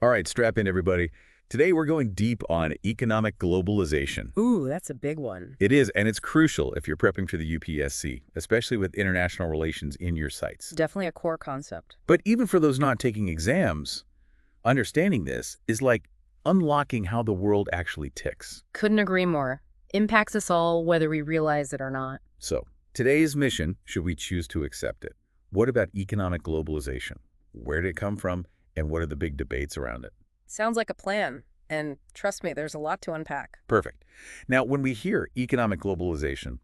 All right, strap in, everybody. Today, we're going deep on economic globalization. Ooh, that's a big one. It is, and it's crucial if you're prepping for the UPSC, especially with international relations in your sights. Definitely a core concept. But even for those not taking exams, understanding this is like unlocking how the world actually ticks. Couldn't agree more. Impacts us all, whether we realize it or not. So, today's mission, should we choose to accept it? What about economic globalization? Where did it come from, and what are the big debates around it? Sounds like a plan. And trust me, there's a lot to unpack. Perfect. Now, when we hear economic globalization,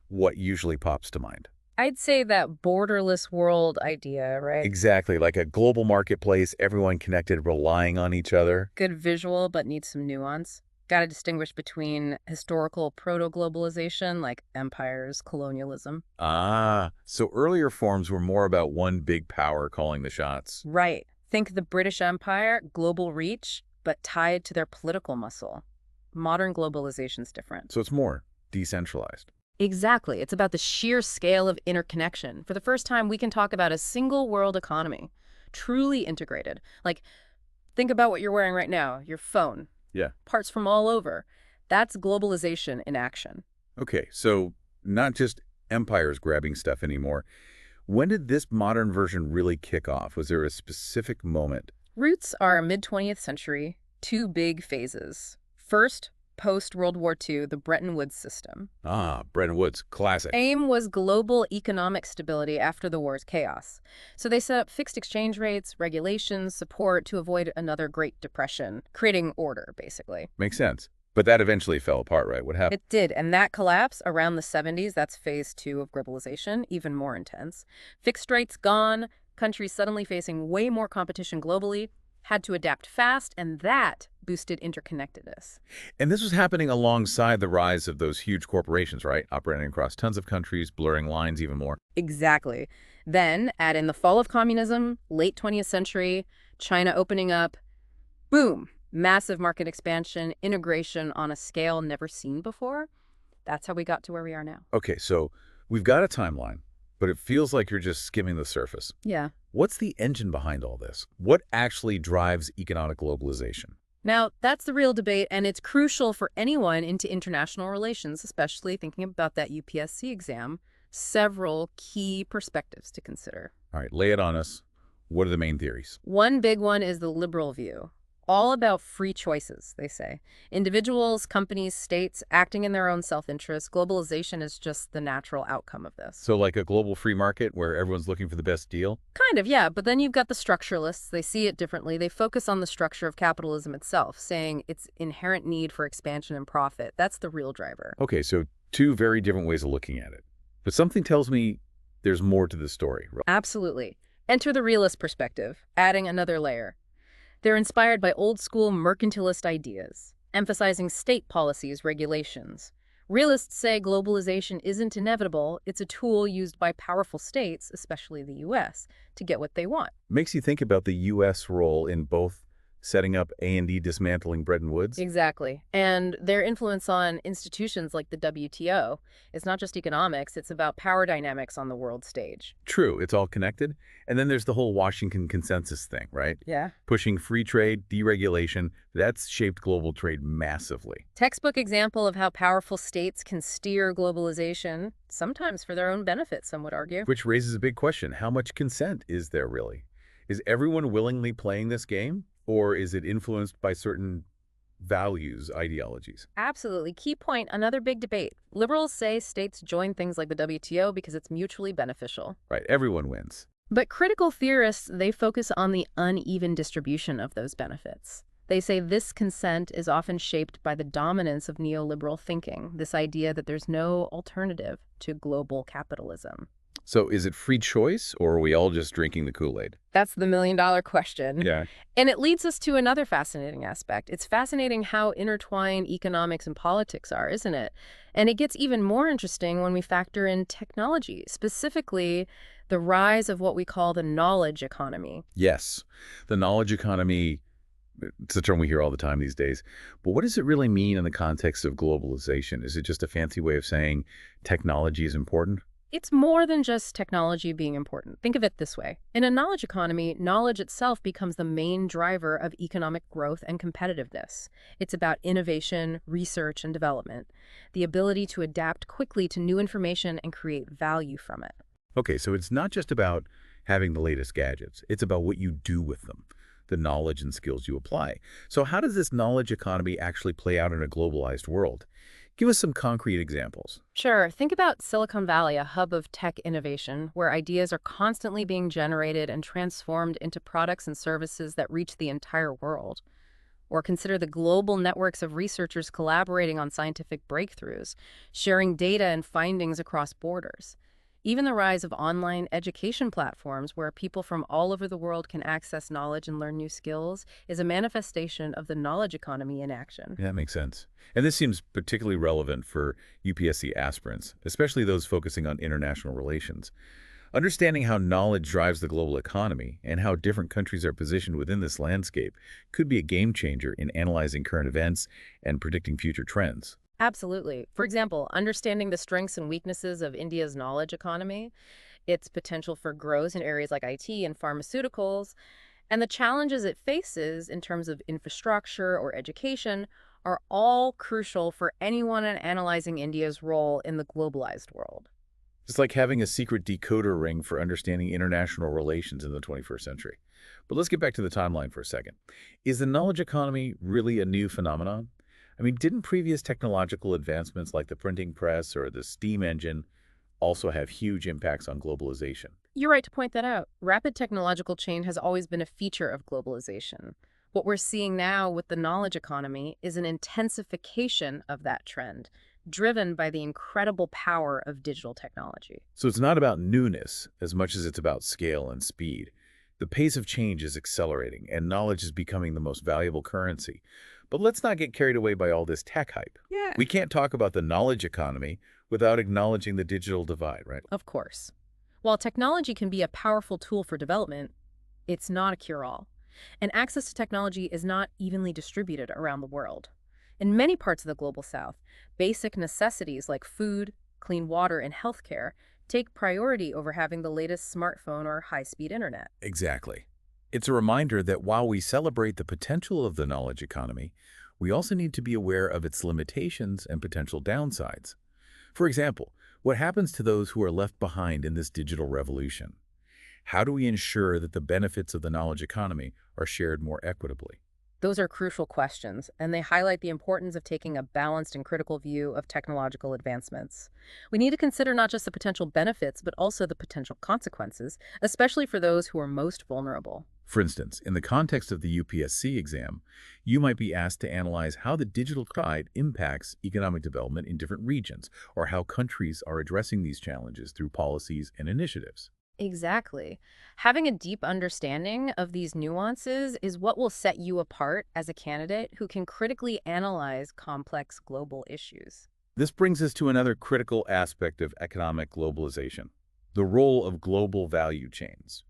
what usually pops to mind? I'd say that borderless world idea, right? Exactly, like a global marketplace, everyone connected, relying on each other. Good visual, but needs some nuance. Got to distinguish between historical proto-globalization, like empires, colonialism. Ah, so earlier forms were more about one big power calling the shots. Right. Think the British Empire, global reach, but tied to their political muscle. Modern globalization's different. So it's more decentralized. Exactly. It's about the sheer scale of interconnection. For the first time, we can talk about a single world economy, truly integrated. Like, think about what you're wearing right now, your phone. Yeah. Parts from all over. That's globalization in action. Okay, so not just empires grabbing stuff anymore. When did this modern version really kick off? Was there a specific moment? Roots are mid-20th century, two big phases. First, post-World War II, the Bretton Woods system. Ah, Bretton Woods, classic. Aim was global economic stability after the war's chaos. So they set up fixed exchange rates, regulations, support to avoid another Great Depression, creating order, basically. Makes sense. But that eventually fell apart, right? What happened? It did, and that collapse around the 70s, that's phase two of globalization, even more intense. Fixed rates gone, countries suddenly facing way more competition globally, had to adapt fast, and that boosted interconnectedness. And this was happening alongside the rise of those huge corporations, right? Operating across tons of countries, blurring lines even more. Exactly. Then, add in the fall of communism, late 20th century, China opening up, boom, massive market expansion, integration on a scale never seen before. That's how we got to where we are now. Okay, so we've got a timeline, but it feels like you're just skimming the surface. Yeah. What's the engine behind all this? What actually drives economic globalization? Now, that's the real debate, and it's crucial for anyone into international relations, especially thinking about that UPSC exam. Several key perspectives to consider. All right, lay it on us. What are the main theories? One big one is the liberal view. All about free choices, they say. Individuals, companies, states acting in their own self-interest. Globalization is just the natural outcome of this. So like a global free market where everyone's looking for the best deal? Kind of, yeah. But then you've got the structuralists. They see it differently. They focus on the structure of capitalism itself, saying its inherent need for expansion and profit. That's the real driver. Okay, so two very different ways of looking at it. But something tells me there's more to the story. Absolutely. Enter the realist perspective, adding another layer. They're inspired by old-school mercantilist ideas, emphasizing state policies, regulations. Realists say globalization isn't inevitable. It's a tool used by powerful states, especially the U.S., to get what they want. Makes you think about the U.S. role in both setting up A&D dismantling Bretton Woods. Exactly. And their influence on institutions like the WTO is not just economics, it's about power dynamics on the world stage. True, it's all connected. And then there's the whole Washington consensus thing, right? Yeah. Pushing free trade, deregulation, that's shaped global trade massively. Textbook example of how powerful states can steer globalization, sometimes for their own benefit, some would argue. Which raises a big question. How much consent is there really? Is everyone willingly playing this game? Or is it influenced by certain values, ideologies? Absolutely. Key point, another big debate. Liberals say states join things like the WTO because it's mutually beneficial. Right, everyone wins. But critical theorists, they focus on the uneven distribution of those benefits. They say this consent is often shaped by the dominance of neoliberal thinking, this idea that there's no alternative to global capitalism. So is it free choice, or are we all just drinking the Kool-Aid? That's the million-dollar question. Yeah. And it leads us to another fascinating aspect. It's fascinating how intertwined economics and politics are, isn't it? And it gets even more interesting when we factor in technology, specifically the rise of what we call the knowledge economy. Yes, the knowledge economy, it's a term we hear all the time these days. But what does it really mean in the context of globalization? Is it just a fancy way of saying technology is important? It's more than just technology being important. Think of it this way. In a knowledge economy, knowledge itself becomes the main driver of economic growth and competitiveness. It's about innovation, research, and development, the ability to adapt quickly to new information and create value from it. Okay, so it's not just about having the latest gadgets. It's about what you do with them, the knowledge and skills you apply. So how does this knowledge economy actually play out in a globalized world? Give us some concrete examples. Sure, think about Silicon Valley, a hub of tech innovation, where ideas are constantly being generated and transformed into products and services that reach the entire world. Or consider the global networks of researchers collaborating on scientific breakthroughs, sharing data and findings across borders. Even the rise of online education platforms where people from all over the world can access knowledge and learn new skills is a manifestation of the knowledge economy in action. Yeah, that makes sense. And this seems particularly relevant for UPSC aspirants, especially those focusing on international relations. Understanding how knowledge drives the global economy and how different countries are positioned within this landscape could be a game changer in analyzing current events and predicting future trends. Absolutely. For example, understanding the strengths and weaknesses of India's knowledge economy, its potential for growth in areas like IT and pharmaceuticals, and the challenges it faces in terms of infrastructure or education are all crucial for anyone in analyzing India's role in the globalized world. It's like having a secret decoder ring for understanding international relations in the 21st century. But let's get back to the timeline for a second. Is the knowledge economy really a new phenomenon? I mean, didn't previous technological advancements like the printing press or the steam engine also have huge impacts on globalization? You're right to point that out. Rapid technological change has always been a feature of globalization. What we're seeing now with the knowledge economy is an intensification of that trend, driven by the incredible power of digital technology. So it's not about newness as much as it's about scale and speed. The pace of change is accelerating, and knowledge is becoming the most valuable currency. But let's not get carried away by all this tech hype. Yeah. We can't talk about the knowledge economy without acknowledging the digital divide, right? Of course. While technology can be a powerful tool for development, it's not a cure-all. And access to technology is not evenly distributed around the world. In many parts of the Global South, basic necessities like food, clean water, and healthcare take priority over having the latest smartphone or high-speed internet. Exactly. It's a reminder that while we celebrate the potential of the knowledge economy, we also need to be aware of its limitations and potential downsides. For example, what happens to those who are left behind in this digital revolution? How do we ensure that the benefits of the knowledge economy are shared more equitably? Those are crucial questions, and they highlight the importance of taking a balanced and critical view of technological advancements. We need to consider not just the potential benefits, but also the potential consequences, especially for those who are most vulnerable. For instance, in the context of the UPSC exam, you might be asked to analyze how the digital divide impacts economic development in different regions, or how countries are addressing these challenges through policies and initiatives. Exactly. Having a deep understanding of these nuances is what will set you apart as a candidate who can critically analyze complex global issues. This brings us to another critical aspect of economic globalization, the role of global value chains.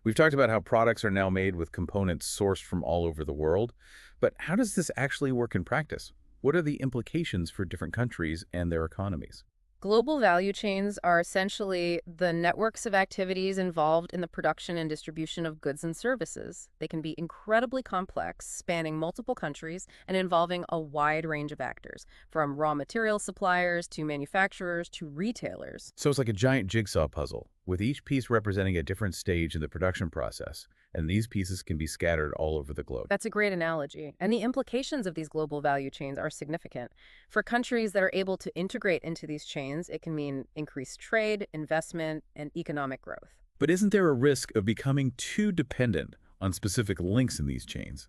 We've talked about how products are now made with components sourced from all over the world, but how does this actually work in practice? What are the implications for different countries and their economies? Global value chains are essentially the networks of activities involved in the production and distribution of goods and services. They can be incredibly complex, spanning multiple countries and involving a wide range of actors, from raw material suppliers to manufacturers to retailers. So it's like a giant jigsaw puzzle, with each piece representing a different stage in the production process, and these pieces can be scattered all over the globe. That's a great analogy. And the implications of these global value chains are significant. For countries that are able to integrate into these chains, it can mean increased trade, investment, and economic growth. But isn't there a risk of becoming too dependent on specific links in these chains?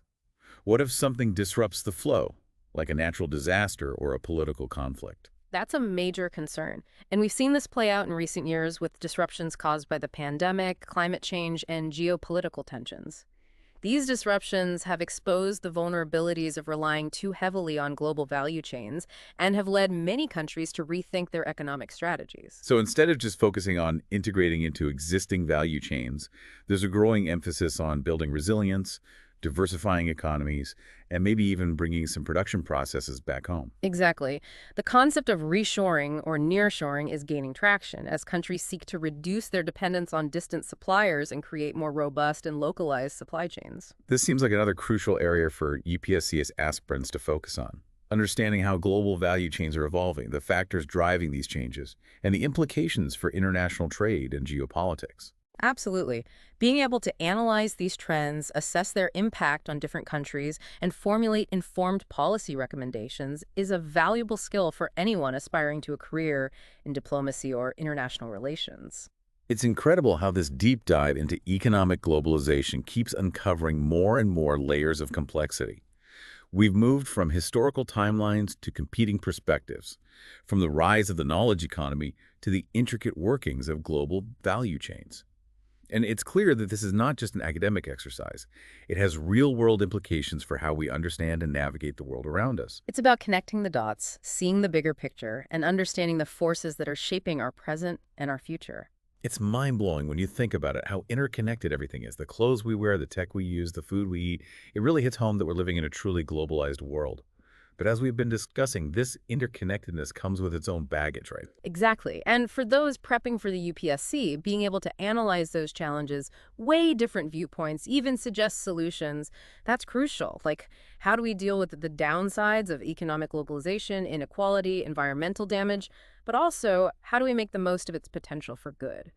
What if something disrupts the flow, like a natural disaster or a political conflict? That's a major concern. And we've seen this play out in recent years with disruptions caused by the pandemic, climate change, and geopolitical tensions. These disruptions have exposed the vulnerabilities of relying too heavily on global value chains and have led many countries to rethink their economic strategies. So instead of just focusing on integrating into existing value chains, there's a growing emphasis on building resilience, diversifying economies, and maybe even bringing some production processes back home. Exactly. The concept of reshoring or nearshoring is gaining traction as countries seek to reduce their dependence on distant suppliers and create more robust and localized supply chains. This seems like another crucial area for UPSC as aspirants to focus on. Understanding how global value chains are evolving, the factors driving these changes, and the implications for international trade and geopolitics. Absolutely. Being able to analyze these trends, assess their impact on different countries, and formulate informed policy recommendations is a valuable skill for anyone aspiring to a career in diplomacy or international relations. It's incredible how this deep dive into economic globalization keeps uncovering more and more layers of complexity. We've moved from historical timelines to competing perspectives, from the rise of the knowledge economy to the intricate workings of global value chains. And it's clear that this is not just an academic exercise. It has real-world implications for how we understand and navigate the world around us. It's about connecting the dots, seeing the bigger picture, and understanding the forces that are shaping our present and our future. It's mind-blowing when you think about it, how interconnected everything is. The clothes we wear, the tech we use, the food we eat. It really hits home that we're living in a truly globalized world. But as we've been discussing, this interconnectedness comes with its own baggage, right? Exactly. And for those prepping for the UPSC, being able to analyze those challenges, weigh different viewpoints, even suggest solutions, that's crucial. Like, how do we deal with the downsides of economic globalization, inequality, environmental damage, but also how do we make the most of its potential for good?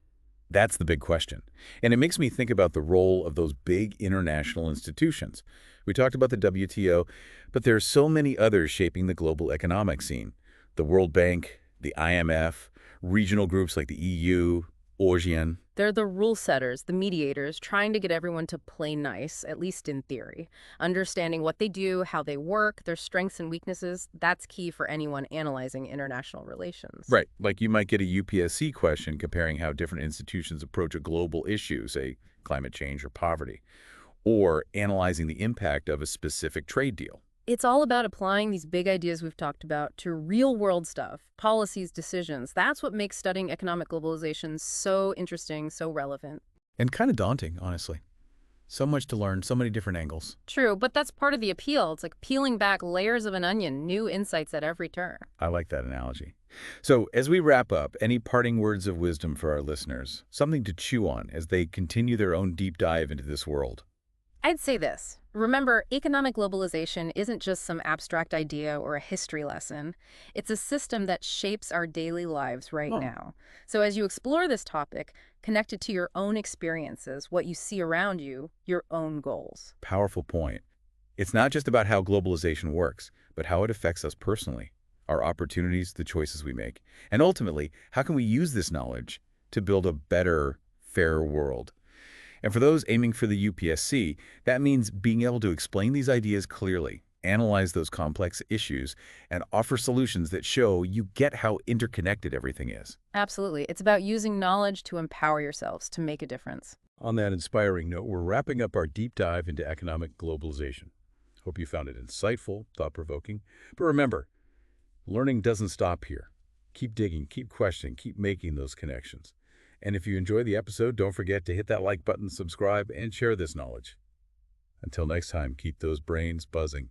That's the big question. And it makes me think about the role of those big international institutions. We talked about the WTO, but there are so many others shaping the global economic scene. The World Bank, the IMF, regional groups like the EU, ASEAN. They're the rule setters, the mediators, trying to get everyone to play nice, at least in theory. Understanding what they do, how they work, their strengths and weaknesses, that's key for anyone analyzing international relations. Right, like you might get a UPSC question comparing how different institutions approach a global issue, say climate change or poverty, or analyzing the impact of a specific trade deal. It's all about applying these big ideas we've talked about to real-world stuff, policies, decisions. That's what makes studying economic globalization so interesting, so relevant. And kind of daunting, honestly. So much to learn, so many different angles. True, but that's part of the appeal. It's like peeling back layers of an onion, new insights at every turn. I like that analogy. So as we wrap up, any parting words of wisdom for our listeners? Something to chew on as they continue their own deep dive into this world. I'd say this. Remember, economic globalization isn't just some abstract idea or a history lesson. It's a system that shapes our daily lives right now. So as you explore this topic, connect it to your own experiences, what you see around you, your own goals. Powerful point. It's not just about how globalization works, but how it affects us personally, our opportunities, the choices we make. And ultimately, how can we use this knowledge to build a better, fairer world? And for those aiming for the UPSC, that means being able to explain these ideas clearly, analyze those complex issues, and offer solutions that show you get how interconnected everything is. Absolutely. It's about using knowledge to empower yourselves to make a difference. On that inspiring note, we're wrapping up our deep dive into economic globalization. Hope you found it insightful, thought-provoking. But remember, learning doesn't stop here. Keep digging, keep questioning, keep making those connections. And if you enjoy the episode, don't forget to hit that like button, subscribe, and share this knowledge. Until next time, keep those brains buzzing.